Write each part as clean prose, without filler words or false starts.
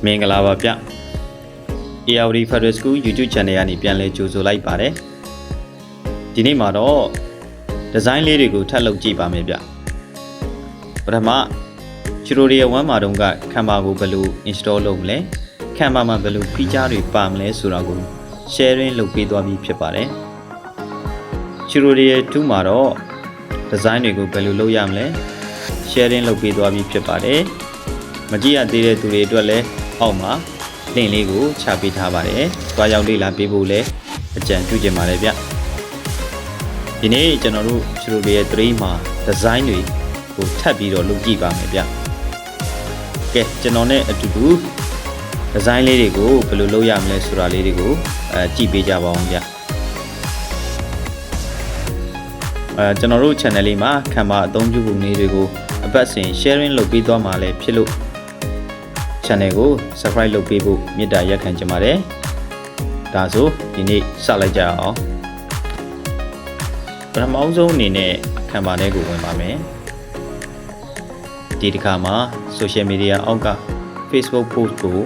မင်္ဂလာပါဗျ။ AOD Federal School YouTube Channel ကနေပြန်လည်ကြိုဆိုလိုက်ပါတယ်။ဒီနေ့မှာတော့ design လေးတွေကိုထပ်လုပ်ကြည့်ပါမယ်ဗျ။ပထမ tutorial 1မှာတော့က Canva ကိုဘယ်လို install လုပ်မလဲ။ Canva မှာဘယ်လို feature တွေပါမလဲဆိုတာကို sharing လုပ်ပေးသွားပြီးဖြစ်ပါတယ်။ tutorial 2မှာတော့ design တွေကိုဘယ်လိုလုပ်ရမလဲ။ sharing လုပ်ပေးသွားပြီးဖြစ်ပါတယ်။မကြည့်ရသေးတဲ့သူတွေအတွက်လည်းအောက်မှာ link လေးကိုချပေးထားပါတယ်။တွားရောက်လေ့လာပေးဖို့လည်းအကြံပြုချင်ပါတယ်ဗျ။ဒီနေ့ကျွန်တော်တို့ tutorial 3မှာ design တွေကိုထပ်ပြီးတော့လုပ်ကြည့်ပါမယ်ဗျ။ကဲကျွန်တော်နဲ့အတူတူ design လေးတွေကိုဘယ်လိုလုပ်ရမလဲဆိုတာလေးတွေကိုကြည့်ပေးကြပါအောင်ဗျ။ကျွန်တော်တို့ channel လေးမှာ Canva အသုံးပြုပုံလေးတွေကိုအပတ်စဉ် sharing လုပ်ပေးသွားမှာလည်းဖြစ်လို့ channel ကို subscribe လုပ်ပေးဖို့မေတ္တာရပ်ခံချင်ပါတယ်။ဒါဆိုဒီနေ့စလိုက်ကြအောင်။ပထမဆုံးအနေနဲ့ Canva ထဲကိုဝင်ပါမယ်။ဒီတစ်ခါမှာ social media အောက်က Facebook post ကို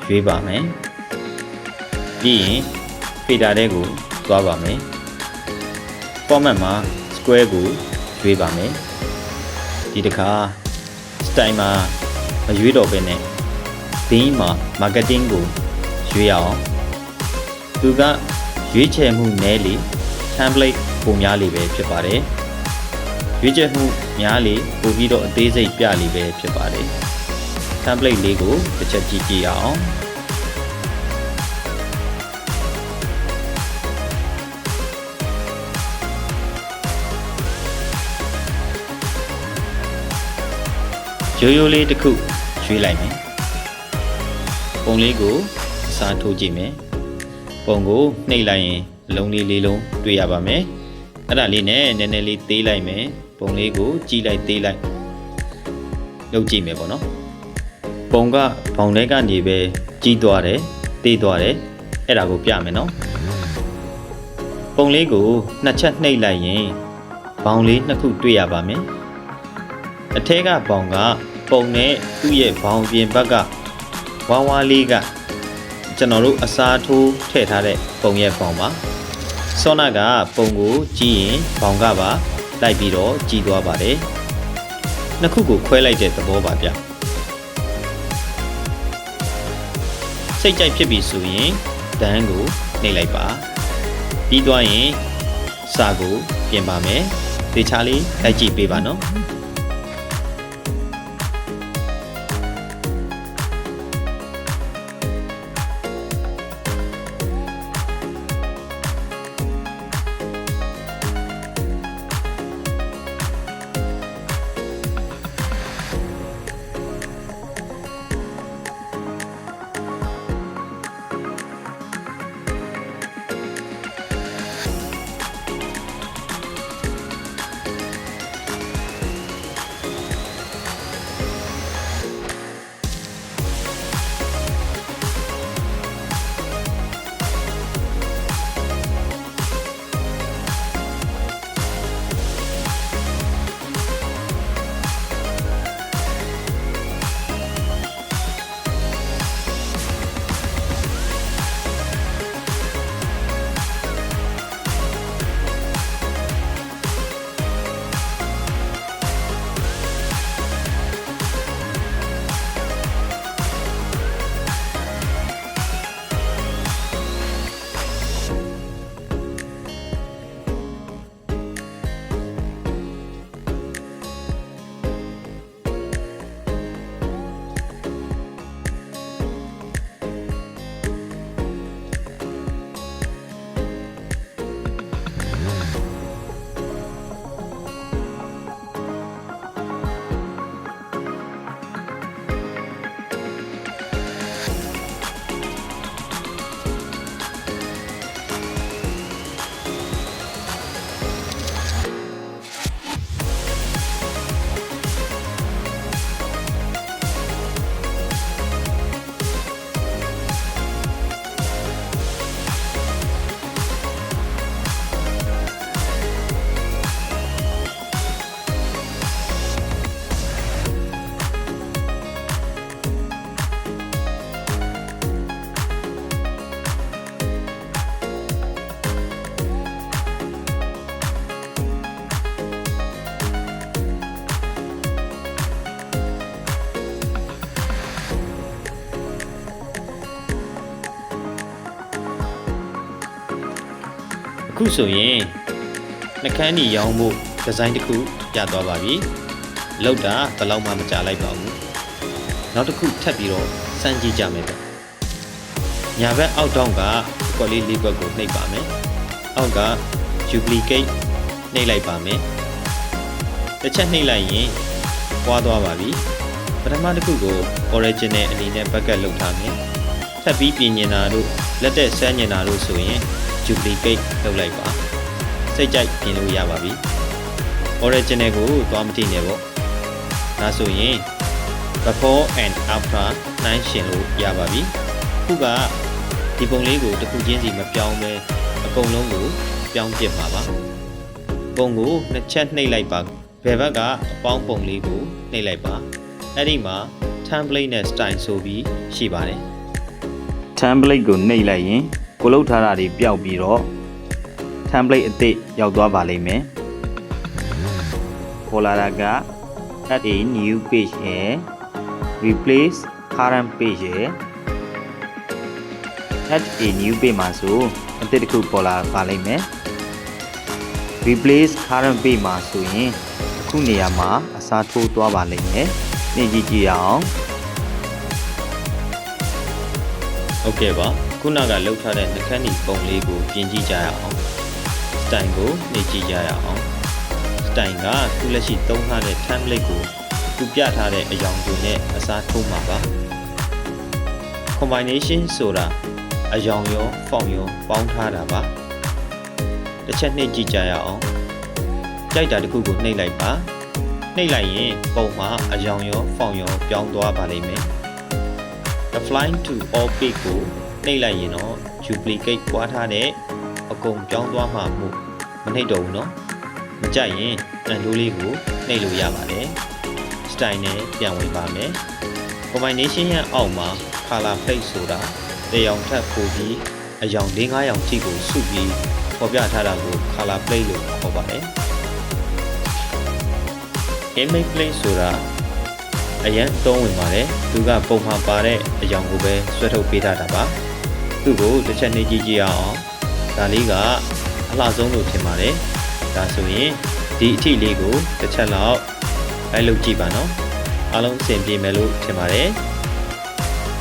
ရွေးပါမယ်။ပြီးရင် filter ထဲကိုသွားပါမယ်။ format မှာ square ကိုရွေးပါမယ်။ဒီတစ်ခါ style မှာမရွေးတော့ဘဲနဲ့ဒီမှာ marketing ကိုရွေးအောင်သူကရွေးချယ်မှုနည်းလေ template ပုံများလေပဲဖြစ်ပါတယ်ရွေးချယ်မှုများလေပို့ပြီးတော့အသေးစိတ်ပြလေပဲဖြစ်ပါတယ် template လေးကိုတစ်ချက်ကြည့်ကြည့်အောင်ရိုးရိုးလေးတစ်ခုရွေးလိုက်မယ်ပုံလေးကိုအစားထိုးကြည့်မယ်ပုံကိုနှိပ်လိုက်ရင်အလုံးလေးလေးလုံးတွေ့ရပါမယ်အဲ့ဒါလေးနဲ့နည်းနည်းလေးသေးလိုက်မယ်ပုံလေးကိုကြည့်လိုက်သေးလိုက်လုပ်ကြည့်မယ်ပေါ့နော်ပုံကဘောင်ထဲကနေပဲကြီးသွားတယ်သေးသွားတယ်အဲ့ဒါကိုပြမယ်နော်ပုံလေးကိုနှစ်ချက်နှိပ်လိုက်ရင်ဘောင်လေးနှစ်ခုတွေ့ရပါမယ်အထက်ကဘောင်ကပုံနဲ့သူ့ရဲ့ဘောင်ပြင်ဘက်ကဝါးဝါးလေးကကျွန်တော်တို့အစားထိုးထည့်ထားတဲ့ပုံရဲ့ဘောင်ပါစောနာကပုံကိုကြည့်ရင်ဘောင်ကပါလိုက်ပြီးတော့ကြည့်သွားပါတယ်နှစ်ခုကိုခွဲလိုက်တဲ့သဘောပါဗျစိတ်ကြိုက်ဖြစ်ပြီဆိုရင်တန်းကိုနှိပ်လိုက်ပါပြီးသွားရင်စာကိုပြင်ပါမယ်သေချာလေးလိုက်ကြည့်ပေးပါနော် အခုဆိုရင်နှကန်းညီရောင်းဖို့ဒီဇိုင်းတစ်ခုရသွားပါပြီလောက်တာဘယ်လောက်မှမကြလိုက်ပါဘူးနောက်တစ်ခုထပ်ပြီးတော့စမ်းကြည့်ကြမယ်ပေါ့ညာဘက်အောက်တောင်းကကွက်လေး၄ကွက်ကိုနှိပ်ပါမယ်အောက်က duplicate နှိပ်လိုက်ပါမယ်တစ်ချက်နှိပ်လိုက်ရင်ပွားသွားပါပြီပထမတစ်ခုကို original အနေနဲ့ backup လုပ်ထားမယ်ထပ်ပြီးပြင်ញင်တာတို့လက်တက်ဆန်းញင်တာတို့ဆိုရင် duplicate လုပ်လိုက်ပါစိတ်ကြိုက်ပြင်လို့ရပါပြီ original ကိုသွားမကြည့်နဲ့ပေါ့ဒါဆိုရင် before and after နှိုင်းရှင်လို့ရပါပြီခုကဒီပုံလေးကိုတစ်ခုချင်းစီမပြောင်းပဲအကုန်လုံးကိုပြောင်းပြစ်မှာပါပုံကိုနှစ်ချက်နှိပ်လိုက်ပါဘယ်ဘက်ကအပေါင်းပုံလေးကိုနှိပ်လိုက်ပါအဲ့ဒီမှာ template နဲ့ style ဆိုပြီးရှိပါတယ် template ကိုနှိပ်လိုက်ရင်ကိုလုပ်ထားတာတွေပျောက်ပြီးတော့ template အသစ်ရောက်သွားပါလိမ့်မယ်ပေါ်လာတာက add a new page ရယ် replace current page ရယ် add a new page မှာဆိုအသစ်တစ်ခုပေါ်လာပါလိမ့်မယ် replace current page မှာဆိုရင်အခုနေရာမှာအစားထိုးသွားပါလိမ့်မယ်နှိပ်ကြည့်ကြည့်အောင်โอเคပါခုနကလောက်ထားတဲ့နှကန်းညီပုံလေးကိုပြင်ကြည့်ကြရအောင်စတိုင်ကိုနှိပ်ကြည့်ကြရအောင်စတိုင်ကခုလက်ရှိသုံးထားတဲ့ template ကိုသူပြထားတဲ့အကြောင်းတွေနဲ့အစားထိုးမှာပါ combination ဆိုတာအကြောင်းရော font ရောပေါင်းထားတာပါတစ်ချက်နှိပ်ကြည့်ကြရအောင်ကြိုက်တာတစ်ခုကိုနှိပ်လိုက်ပါနှိပ်လိုက်ရင်ပုံမှာအကြောင်းရော font ရောပြောင်းသွားပါလိမ့်မယ် apply to all page ကိုနှိပ်လိုက်ရင်တော့ duplicate ပွားထားတဲ့အကုန်ပြောင်းသွားမှာမို့မနှိပ်တော့ဘူးเนาะမကြိုက်ရင်အန်တိုးလေးကိုနှိပ်လို့ရပါတယ် style နဲ့ပြန်ဝင်ပါမယ် combination ရဲ့အောက်မှာ color plate ဆိုတာတရောင်ထပ်ပို့ပြီးအရောင်၄-၅ရောင်ကြည့်ကိုစုပြီးပေါ်ပြထားတာကို color plate လို့ခေါ်ပါတယ် image plate ဆိုတာအရင်သုံးဝင်ပါတယ်သူကပုံမှန်ပါတဲ့အရောင်ကိုပဲဆွဲထုတ်ပေးထားတာပါသူ့ကိုတစ်ချက်နှိပ်ကြည့်ကြရအောင်ဒါလေးကအလှဆုံးလို့ထင်ပါတယ်ဒါဆိုရင်ဒီအထီလေးကိုတစ်ချက်လောက်လိုက်လုပ်ကြည့်ပါနော်အားလုံးအဆင်ပြေမယ်လို့ထင်ပါတယ်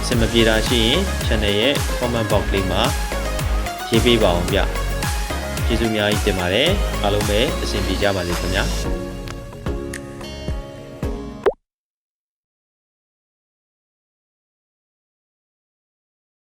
အဆင်မပြေတာရှိရင် channel ရဲ့ comment box လေးမှာရေးပေးပါအောင်ဗျကျေးဇူးအများကြီးတင်ပါတယ်အားလုံးပဲအဆင်ပြေကြပါစေခင်ဗျာ